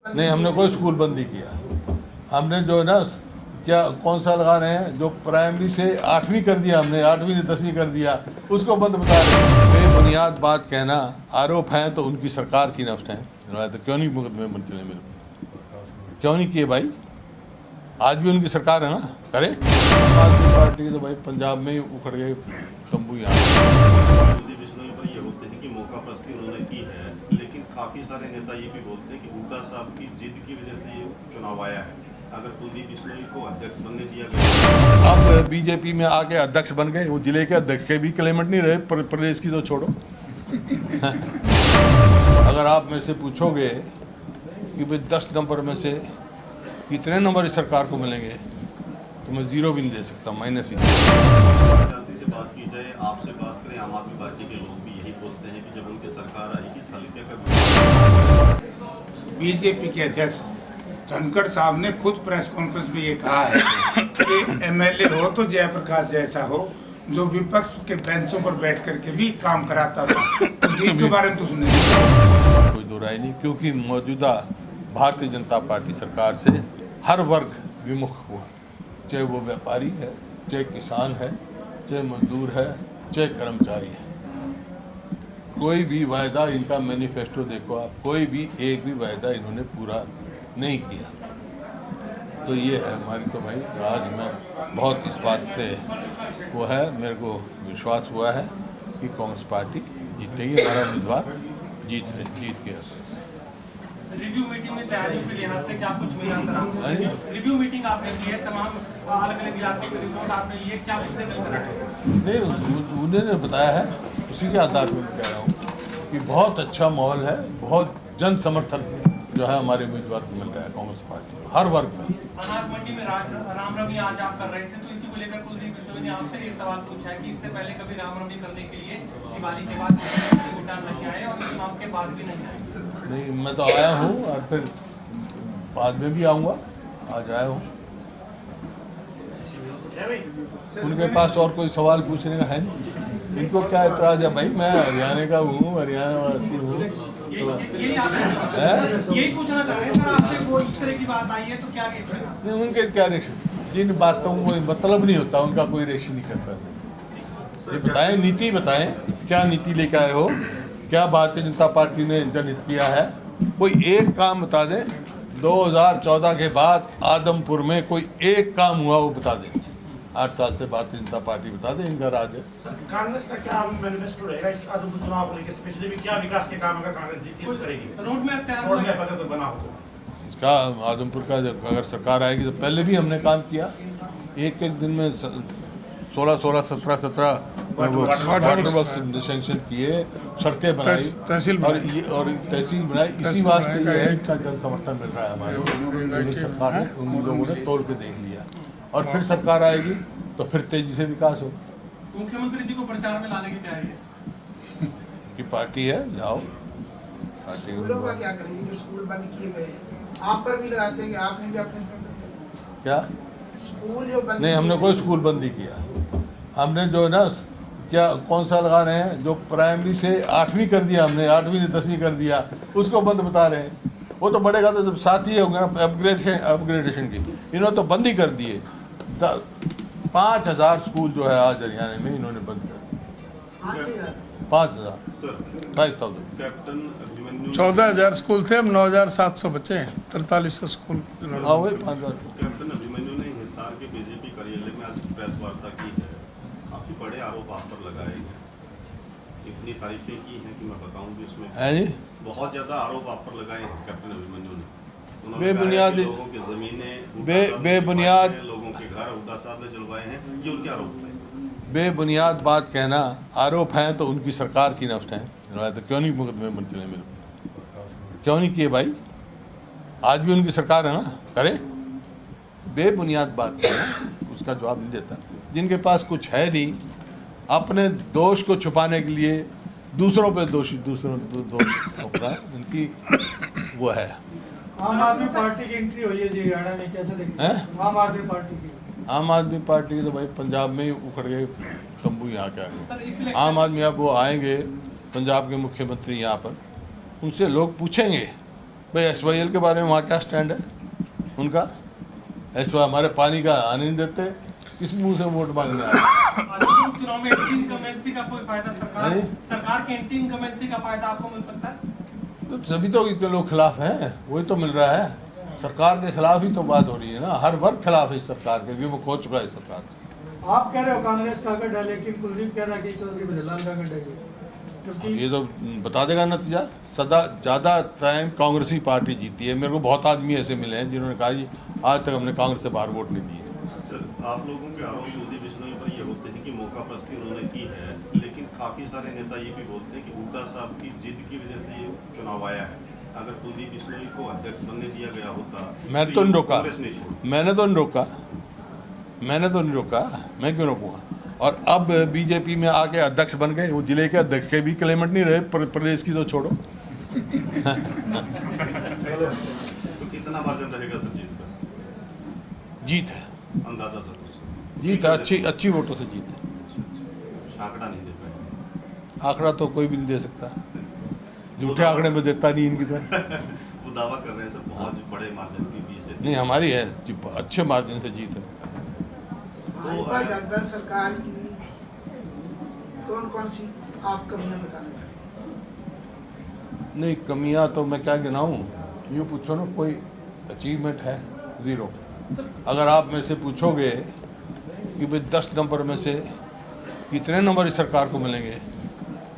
नहीं, हमने कोई स्कूल बंद नहीं किया। हमने जो है ना, क्या कौन सा लगा रहे हैं, जो प्राइमरी से 8वीं कर दिया, हमने 8वीं से 10वीं कर दिया, उसको बंद बता रहे हैं। बेबुनियाद बात कहना, आरोप हैं तो उनकी सरकार थी ना उस टाइम, तो क्यों नहीं मुकदमे बनते मेरे को, क्यों नहीं किए भाई? आज भी उनकी सरकार है ना, करे। आम आदमी पार्टी तो भाई पंजाब में ही उखड़ गए तंबू यहाँ। लेकिन काफी सारे नेता ये भी बोलते हैं कि हुड्डा साहब की जिद की वजह से ये चुनाव आया है। अगर कुलदीप बिश्नोई को अध्यक्ष बनने दिया गया, अब बीजेपी में आके अध्यक्ष बन गए, वो जिले के अध्यक्ष के भी क्लेमेंट नहीं रहे, प्रदेश की तो छोड़ो। अगर आप में से पूछोगे कि भाई 10 नंबर में से कितने नंबर इस सरकार को मिलेंगे, तो मैं 0 भी नहीं दे सकता, माइनस ही। से बात की जाए, आपसे बात करें, आम आदमी पार्टी के लोग भी यही बोलते हैं कि जब उनकी सरकार आएगी सलीके का। बीजेपी के अध्यक्ष धनखड़ साहब ने खुद प्रेस कॉन्फ्रेंस में ये कहा है कि एमएलए हो तो जयप्रकाश जैसा हो, जो विपक्ष के बेंचों पर बैठ करके भी काम कराता था। इनके बारे में तो सुनने कोई दो राय नहीं, क्योंकि मौजूदा भारतीय जनता पार्टी सरकार से हर वर्ग विमुख हुआ, चाहे वो व्यापारी है, चाहे किसान है, चाहे मजदूर है, चाहे कर्मचारी है। कोई भी वायदा, इनका मैनिफेस्टो देखो आप, कोई भी एक भी वायदा इन्होंने पूरा नहीं किया। तो ये है हमारी, तो भाई आज मैं बहुत इस बात से वो है, मेरे को विश्वास हुआ है कि कांग्रेस पार्टी जीतेगी, हमारा उम्मीदवार जीत के। रिव्यू मीटिंग में तैयारी के लिहाज से क्या कुछ मिला सर आपको? रिव्यू मीटिंग आपने की है, तमाम अलग अलग इलाकों की रिपोर्ट आपने ली है, क्या कुछ निकल कर आया? नहीं, उन्होंने बताया है, उसी के आधार पर कह रहा हूँ कि बहुत अच्छा माहौल है, बहुत जन समर्थन जो है हमारे उम्मीदवार को मिल रहा है कांग्रेस पार्टी हर वर्ग में। अनाज मंडी में रामरमी आज आप कर रहे थे, तो इसी को लेकर कुलदीप बिश्नोई ने आपसे ये सवाल पूछा है कि इससे पहले कभी रामरमी करने के लिए दिवाली के बाद भूटान नहीं आए और चुनाव के बाद भी नहीं आए। नहीं, मैं तो आया हूँ और फिर बाद में भी आऊँगा, आज आया हूँ। उनके पास और कोई सवाल पूछने का है नहीं, इनको क्या एतराज है भाई? मैं हरियाणा का हूँ, हरियाणा वासी हूँ। यही पूछना चाह रहे हैं सर आपसे, कोई इस तरह की बात आई है तो क्या रिएक्शन? नहीं, उनके क्या रिएक्शन, जिन बातों को मतलब नहीं होता उनका कोई रिएक्शन नहीं करता। ये बताएं, नीति बताएं, क्या नीति लेकर आए हो, क्या भारतीय जनता पार्टी ने जनहित किया है? कोई एक काम बता दें, 2014 के बाद आदमपुर में कोई एक काम हुआ वो बता दें। 8 साल से भारतीय जनता पार्टी बता दें, इनका राज है। कांग्रेस का क्या मैनिफेस्टो रहेगा इस आदमपुर चुनाव को लेकर, स्पेशली भी क्या विकास के काम अगर कांग्रेस जीती तो करेगी? रोड मैप अगर कोई बना हो तो इसका आदमपुर का अगर सरकार आएगी तो पहले भी हमने काम किया, एक दिन में 16, 17 वाटर वर्क्स सैंक्शन किए, सड़कें बनाई, तहसील बनाई। इसी वास्ते ये है, इनका जन समर्थन मिल रहा है हमारे सरकार ने, उन लोगों ने तोड़ के देख लिया। और फिर सरकार आएगी तो फिर तेजी से विकास हो। मुख्यमंत्री जी को प्रचार में लाने की तैयारी है की पार्टी है, जाओ। स्कूलों का क्या करेंगे जो स्कूल बंद किए गए हैं? आप पर भी लगाते हैं कि आपने भी अपने क्या स्कूल जो बंद नहीं, हमने कोई स्कूल बंद नहीं किया। हमने जो है ना, क्या कौन सा लगा रहे हैं, जो प्राइमरी से 8वीं कर दिया, हमने 8वीं से 10वीं कर दिया, उसको बंद बता रहे हैं। वो तो बढ़ेगा तो जब साथ ही होंगे ना अपग्रेडेशन की, इन्होंने तो बंद ही कर दिए। 5000 स्कूल जो है आज हरियाणा में इन्होंने बंद कर दिए। 5000 14,000 स्कूल थे, अब 9,700 बचे हैं, 4300 स्कूल। वही 5000। कैप्टन अभिमन्यु ने हिसार के बीजेपी कार्यालय में आज प्रेस वार्ता की है, काफी बड़े आरोप आप पर लगाए गए, इतनी तारीफें की हैं कि मैं बताऊं भी उसमें है जी, बहुत ज्यादा आरोप आप पर लगाए हैं कैप्टन अभिमन्यु ने। बेबुनियाद लोगों की जमीनें, बेबुनियाद लोगों के घर हुड्डा साहब ने जलवाए हैं, ये उनके आरोप थे। बेबुनियाद बात कहना, आरोप हैं तो उनकी सरकार थी ना उस टाइम, तो क्यों नहीं मुकदमे बनते मेरे को, क्यों नहीं किए भाई? आज भी उनकी सरकार है ना, करे। बेबुनियाद बात कहना, उसका जवाब नहीं देता। जिनके पास कुछ है नहीं, अपने दोष को छुपाने के लिए दूसरों पे दोष थोपना उनकी वो है। आम आदमी पार्टी की एंट्री हुई है जी हरियाणा में, कैसे देखते हैं आम आदमी पार्टी की? आम आदमी पार्टी तो भाई पंजाब में ही उखड़ गए तंबू यहाँ के आगे। आम आदमी अब वो आएंगे, पंजाब के मुख्यमंत्री यहाँ पर, उनसे लोग पूछेंगे भाई SYL के बारे में वहाँ क्या स्टैंड है उनका? SYL हमारे पानी का आने नहीं देते, किस मुंह से वोट मांगने आए? चुनाव में एंटी इनकम्बेंसी का कोई फायदा सरकार के एंटी इनकम्बेंसी का फायदा आपको मिल सकता है? तो सभी तो इतने लोग खिलाफ हैं, वही तो मिल रहा है। सरकार के खिलाफ ही तो बात हो रही है ना, हर वर्ग खिलाफ है इस सरकार के, विमुख हो चुका है इस सरकार से। आप कह रहे हो कांग्रेस का गढ़ है, लेकिन कुलदीप कह रहा है कि चौधरी बद्रीलाल का गढ़ है क्योंकि ये तो बता देगा नतीजा। सदा ज़्यादा टाइम कांग्रेस ही पार्टी जीती है। मेरे को बहुत आदमी ऐसे मिले हैं जिन्होंने कहा जी आज तक हमने कांग्रेस से बाहर वोट नहीं दिए। सर, आप लोगों के आरोप मोदी बिश्नोई पर ये होते हैं कि मौका प्रस्ती उन्होंने की है, लेकिन काफ़ी सारे नेता ये भी बोलते हैं कि हुड्डा साहब की जिद की वजह से ये चुनाव आया है। अगर कुलदीप बिश्नोई को अध्यक्ष बनने दिया गया होता मैं तो नहीं रोका, कांग्रेस नहीं छोड़ा। मैंने तो नहीं रोका, मैं क्यों रोकूंगा? और अब बीजेपी में आके अध्यक्ष बन गए, वो जिले के अध्यक्ष के भी क्लेमेंट नहीं रहे, प्रदेश की तो छोड़ो। तो कितना मार्जिन रहेगा सर जीत का? जीत है, अंदाजा सर कुछ जीत है, अच्छी वोटों से जीत है। आंकड़ा नहीं दे पाए? आंकड़ा तो कोई भी नहीं दे सकता, झूठे आंकड़े में देता नहीं इनकी तरह। वो दावा कर रहे हैं सर बहुत बड़े मार्जिन की 20 से नहीं, हमारी है अच्छे मार्जिन से जीत है। भाजपा जनता सरकार की कौन सी आप कमियां बताना चाहेंगे? नहीं, कमियां तो मैं क्या गिनाऊं, यूँ पूछो ना, कोई अचीवमेंट है? ज़ीरो। अगर आप मेरे से पूछोगे कि भाई 10 नंबर में से कितने नंबर इस सरकार को मिलेंगे,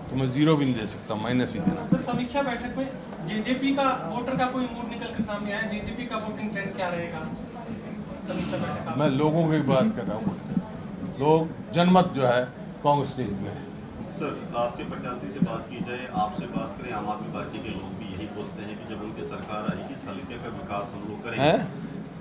तो मैं 0 भी नहीं दे सकता, माइनस ही देना। सर, समीक्षा बैठक में जेजेपी का वोटर का कोई मूड निकल कर सामने आया, जेजेपी का वोटिंग ट्रेंड क्या रहेगा? समीक्षा बैठक मैं लोगों की बात कर रहा हूँ, लोग जनमत जो है कांग्रेस के हित में है। सर, आपके प्रत्याशी से बात की जाए, आपसे बात करें, आम आदमी पार्टी के लोग भी यही बोलते हैं कि जब उनकी सरकार आएगी इस हल्के का विकास हम लोग करेंगे।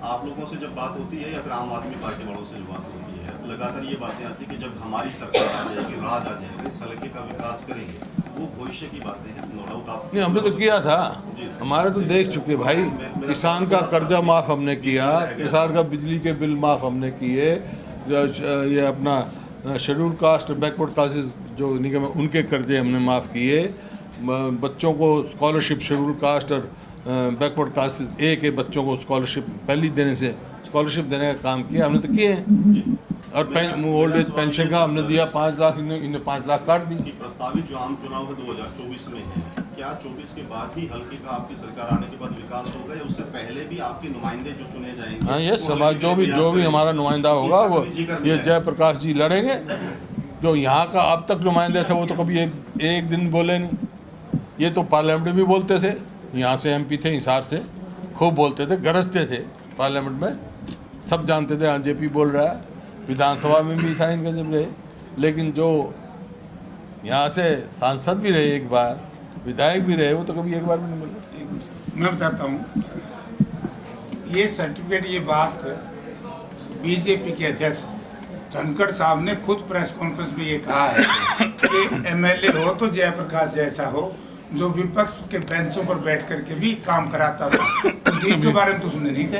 आप लोगों से जब बात होती है या फिर आम आदमी पार्टी वालों से जो बात होती है, लगातार ये बातें आती है कि जब हमारी सरकार आ जाएगी, राज आ जाएगा, इस हल्के का विकास करेंगे। वो भविष्य की बातें हैं, नो डाउट। आप नहीं, हमने तो किया था, हमारे तो देख चुके भाई। किसान का कर्जा माफ़ हमने किया, किसान का बिजली के बिल माफ़ हमने किए, ये अपना शेड्यूल कास्ट बैकवर्ड क्लासेस जो निगम है उनके कर्जे हमने माफ़ किए, बच्चों को स्कॉलरशिप शेड्यूल कास्ट और बैकवर्ड क्लासेस ए के बच्चों को स्कॉलरशिप पहली देने से स्कॉलरशिप देने का काम किया हमने तो किए हैं। और ओल्ड एज पेंशन का हमने दिया 5 लाख, इन्हें 5 लाख काट दी। प्रस्तावित जो आम चुनाव है 2024 में है, क्या 24 के बाद ही हल्के का आपकी सरकार आने के बाद विकास होगा या उससे पहले भी आपके नुमाइंदे जो चुने जाएंगे? हाँ, ये समाज जो भी हमारा नुमाइंदा होगा वो ये जयप्रकाश जी लड़ेंगे। जो यहाँ का अब तक नुमाइंदे थे वो तो कभी एक दिन बोले नहीं। ये तो पार्लियामेंट में भी बोलते थे, यहाँ से MP थे हिसार से, खूब बोलते थे, गरजते थे पार्लियामेंट में, सब जानते थे हाँ JP बोल रहा है। विधानसभा में भी था इनका जब रहे, लेकिन जो यहाँ से सांसद भी रहे, एक बार विधायक भी रहे, वो तो कभी एक बार भी नहीं मिले। मैं बताता हूँ, ये सर्टिफिकेट, ये बात बीजेपी के अध्यक्ष धनखड़ साहब ने खुद प्रेस कॉन्फ्रेंस में ये कहा है कि MLA हो तो जयप्रकाश जैसा हो, जो विपक्ष के बेंचों पर बैठ करके भी काम कराता था। तो इनके बारे में तो सुनने नहीं थे।